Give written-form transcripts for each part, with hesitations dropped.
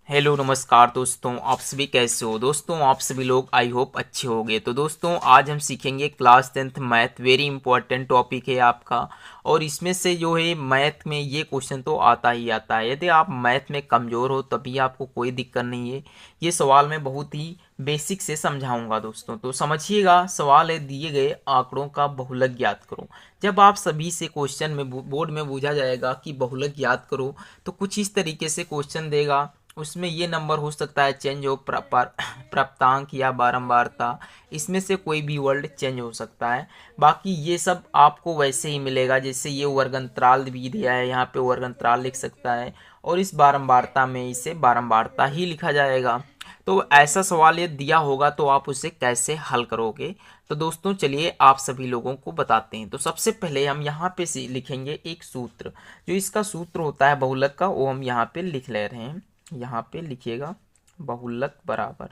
Hello नमस्कार दोस्तों, आप सभी कैसे हो। दोस्तों आप सभी लोग आई होप अच्छे होंगे। तो दोस्तों आज हम सीखेंगे class 10th math. Very important topic है आपका। और इसमें से जो है मैथ में ये क्वेश्चन तो आता ही आता है। यदि आप मैथ में कमज़ोर हो तभी आपको कोई दिक्कत नहीं है। ये सवाल मैं बहुत ही बेसिक से समझाऊंगा दोस्तों, तो समझिएगा। सवाल है, दिए गए आंकड़ों का बहुलक ज्ञात करो। जब आप सभी से क्वेश्चन में बोर्ड में पूछा जाएगा कि बहुलक ज्ञात करो, तो कुछ इस तरीके से क्वेश्चन देगा। उसमें ये नंबर हो सकता है चेंज हो, प्राप्तांक या बारंबारता। इसमें से कोई भी वर्ड चेंज हो सकता है। बाकी ये सब आपको वैसे ही मिलेगा। जैसे ये वर्गंतराल भी दिया है, यहाँ पे वर्गंतराल लिख सकता है। और इस बारंबारता में इसे बारंबारता ही लिखा जाएगा। तो ऐसा सवाल ये दिया होगा तो आप उसे कैसे हल करोगे। तो दोस्तों चलिए आप सभी लोगों को बताते हैं। तो सबसे पहले हम यहाँ पे से लिखेंगे एक सूत्र। जो इसका सूत्र होता है बहुलक का, वो हम यहाँ पे लिख ले रहे हैं। यहाँ पे लिखिएगा बहुलक बराबर,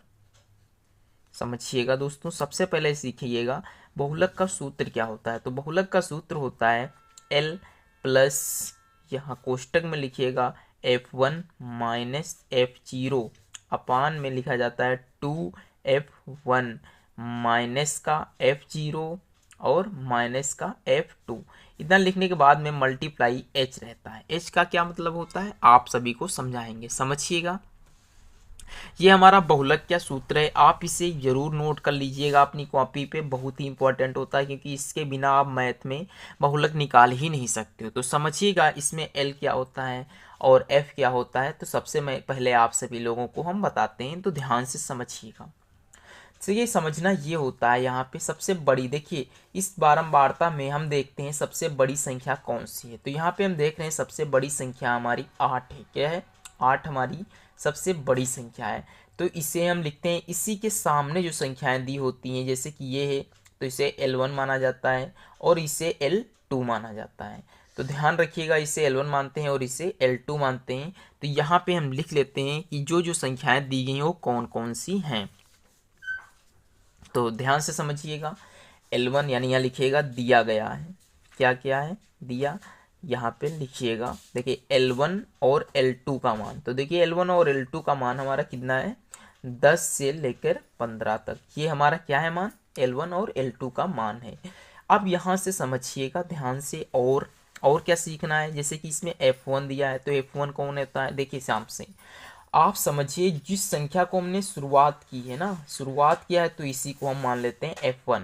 समझिएगा दोस्तों। सबसे पहले सीखिएगा बहुलक का सूत्र क्या होता है। तो बहुलक का सूत्र होता है L प्लस, यहाँ कोष्टक में लिखिएगा F1 माइनस F0 अपान में लिखा जाता है 2F1 माइनस का F0 और माइनस का F2। इतना लिखने के बाद में मल्टीप्लाई H रहता है। H का क्या मतलब होता है आप सभी को समझाएंगे, समझिएगा। ये हमारा बहुलक क्या सूत्र है, आप इसे जरूर नोट कर लीजिएगा अपनी कॉपी पे। बहुत ही इंपॉर्टेंट होता है, क्योंकि इसके बिना आप मैथ में बहुलक निकाल ही नहीं सकते हो। तो समझिएगा इसमें एल क्या होता है और एफ क्या होता है। तो सबसे मैं पहले आप सभी लोगों को हम बताते हैं, तो ध्यान से समझिएगा। तो ये समझना ये होता है, यहाँ पे सबसे बड़ी, देखिए इस बारंबारता में हम देखते हैं सबसे बड़ी संख्या कौन सी है। तो यहाँ पे हम देख रहे हैं सबसे बड़ी संख्या हमारी 8 है। क्या है? 8 हमारी सबसे बड़ी संख्या है। तो इसे हम लिखते हैं, इसी के सामने जो संख्याएं दी होती हैं जैसे कि ये है, तो इसे L1 माना जाता है और इसे L2 माना जाता है। तो ध्यान रखिएगा, इसे L1 मानते हैं और इसे L2 मानते हैं। तो यहाँ पे हम लिख लेते हैं कि जो जो संख्याएं दी गई हैं वो कौन कौन सी हैं। तो ध्यान से समझिएगा। L1 यानी यहाँ लिखिएगा दिया गया है। क्या क्या है? दिया। यहाँ पे लिखिएगा, देखिए L1 और L2 का मान। तो देखिए L1 और L2 का मान हमारा कितना है? 10 से लेकर 15 तक। ये हमारा क्या है मान? L1 और L2 का मान है। अब यहाँ से समझिएगा ध्यान से। और क्या सीखना है, जैसे कि इसमें F1 दिया है। तो F1 कौन होता है? देखिए शाम से आप समझिए, जिस संख्या को हमने शुरुआत की है ना, शुरुआत किया है, तो इसी को हम मान लेते हैं F1।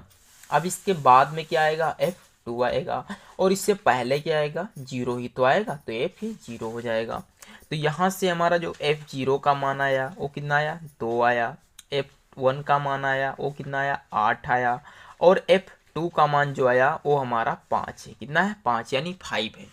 अब इसके बाद में क्या आएगा? F2 आएगा। और इससे पहले क्या आएगा? 0 ही तो आएगा, तो F ही 0 हो जाएगा। तो यहाँ से हमारा जो F0 का मान आया वो कितना आया? 2 आया। F1 का मान आया वो कितना आया? 8 आया। और F2 का मान जो आया वो हमारा 5 है। कितना है? 5 यानी 5 है।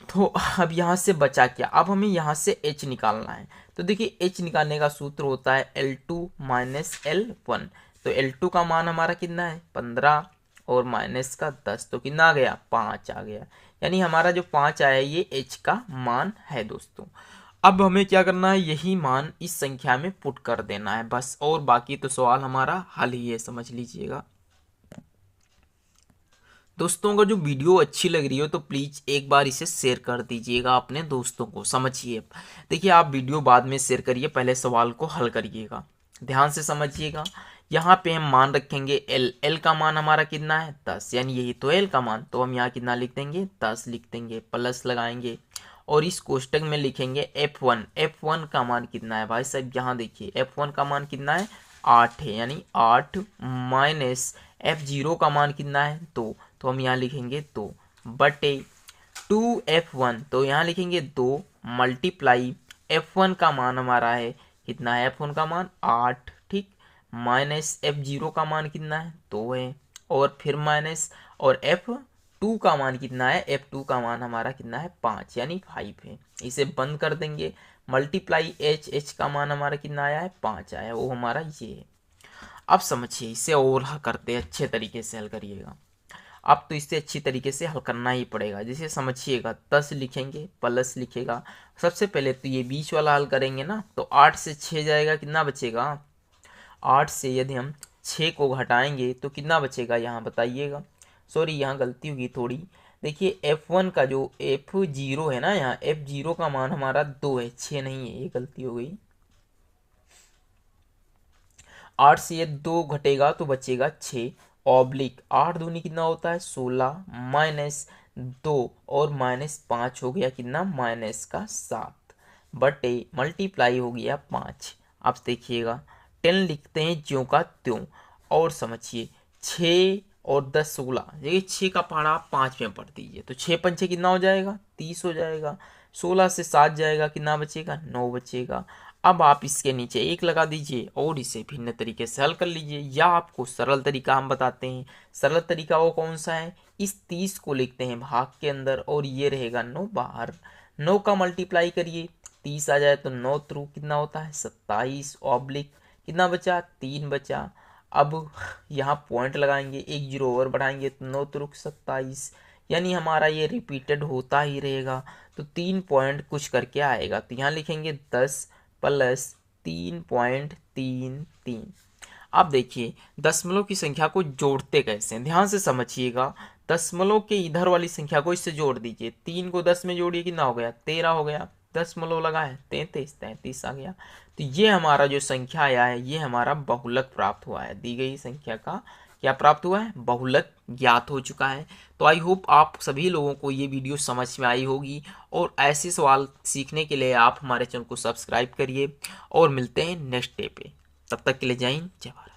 तो अब यहाँ से बचा क्या? अब हमें यहाँ से h निकालना है। तो देखिए h निकालने का सूत्र होता है L2 माइनस L1। तो L2 का मान हमारा कितना है? 15 और माइनस का 10, तो कितना आ गया? 5 आ गया। यानी हमारा जो 5 आया ये h का मान है दोस्तों। अब हमें क्या करना है? यही मान इस संख्या में पुट कर देना है बस, और बाकी तो सवाल हमारा हल ही है, समझ लीजिएगा। दोस्तों अगर जो वीडियो अच्छी लग रही हो तो प्लीज़ एक बार इसे शेयर कर दीजिएगा अपने दोस्तों को, समझिए। देखिए आप वीडियो बाद में शेयर करिए, पहले सवाल को हल करिएगा। ध्यान से समझिएगा। यहाँ पे हम मान रखेंगे एल का मान हमारा कितना है? 10, यानी यही तो एल का मान। तो हम यहाँ कितना लिख देंगे? 10 लिख देंगे, प्लस लगाएंगे। और इस कोष्टक में लिखेंगे F1 का मान कितना है भाई साहब? यहाँ देखिए F1 का मान कितना है? 8 है, यानी 8 माइनस F0 का मान कितना है? 2। तो हम यहाँ लिखेंगे 2 बटे 2F1। तो यहाँ लिखेंगे 2 मल्टीप्लाई F1 का मान हमारा है कितना है? F1 का मान 8, ठीक। माइनस F0 का मान कितना है? 2 है। और फिर माइनस, और F2 का मान कितना है? F2 का मान हमारा कितना है? 5 यानी 5 है। इसे बंद कर देंगे। मल्टीप्लाई H का मान हमारा कितना आया है? 5 आया, वो हमारा ये है। अब समझिए, इसे और हल करते हैं, अच्छे तरीके से हल करिएगा। अब तो इससे अच्छी तरीके से हल करना ही पड़ेगा। जैसे समझिएगा 10 लिखेंगे, प्लस लिखेगा। सबसे पहले तो ये बीच वाला हल करेंगे ना, तो 8 से 6 जाएगा, कितना बचेगा? 8 से यदि हम 6 को घटाएंगे तो कितना बचेगा यहाँ बताइएगा। सॉरी यहाँ गलती होगी थोड़ी, देखिए F1 का जो F0 है ना, यहाँ F0 का मान हमारा 2 है, 6 नहीं है, ये गलती हो गई। 8 से ये 2 घटेगा तो बचेगा 6, ऑब्लिक 8 दूनी कितना होता है 16, माइनस 2 और -5 हो गया कितना -7, बटे मल्टीप्लाई हो गया 5। अब देखिएगा 10 लिखते हैं ज्यों का त्यों, और समझिए 6 और 10 16, देखिए 6 का पहाड़ा आप 5 में पढ़ दीजिए तो 6 पंचे कितना हो जाएगा 30 हो जाएगा। 16 से 7 जाएगा कितना बचेगा 9 बचेगा। अब आप इसके नीचे 1 लगा दीजिए और इसे भिन्न तरीके से हल कर लीजिए, या आपको सरल तरीका हम बताते हैं। सरल तरीका वो कौन सा है, इस 30 को लिखते हैं भाग के अंदर और ये रहेगा 9 बाहर। 9 का मल्टीप्लाई करिए, 30 आ जाए तो 9 थ्रू कितना होता है 27, ऑब्लिक कितना बचा 3 बचा। अब यहाँ पॉइंट लगाएंगे, 1 जीरो और बढ़ाएंगे तो 9 थ्रू 27, यानी हमारा ये रिपीटेड होता ही रहेगा। तो 3 पॉइंट कुछ करके आएगा, तो यहाँ लिखेंगे 10 प्लस 3.33। अब देखिए दशमलव की संख्या को जोड़ते कैसे हैं, ध्यान से समझिएगा। दशमलव के इधर वाली संख्या को इससे जोड़ दीजिए, 3 को 10 में जोड़िए कितना हो गया 13 हो गया, दशमलव लगा है 33 आ गया। तो ये हमारा जो संख्या आया है ये हमारा बहुलक प्राप्त हुआ है, दी गई संख्या का क्या प्राप्त हुआ है बहुलक ज्ञात हो चुका है। तो आई होप आप सभी लोगों को ये वीडियो समझ में आई होगी, और ऐसे सवाल सीखने के लिए आप हमारे चैनल को सब्सक्राइब करिए, और मिलते हैं नेक्स्ट डे पे। तब तक के लिए जय हिंद जय भारत।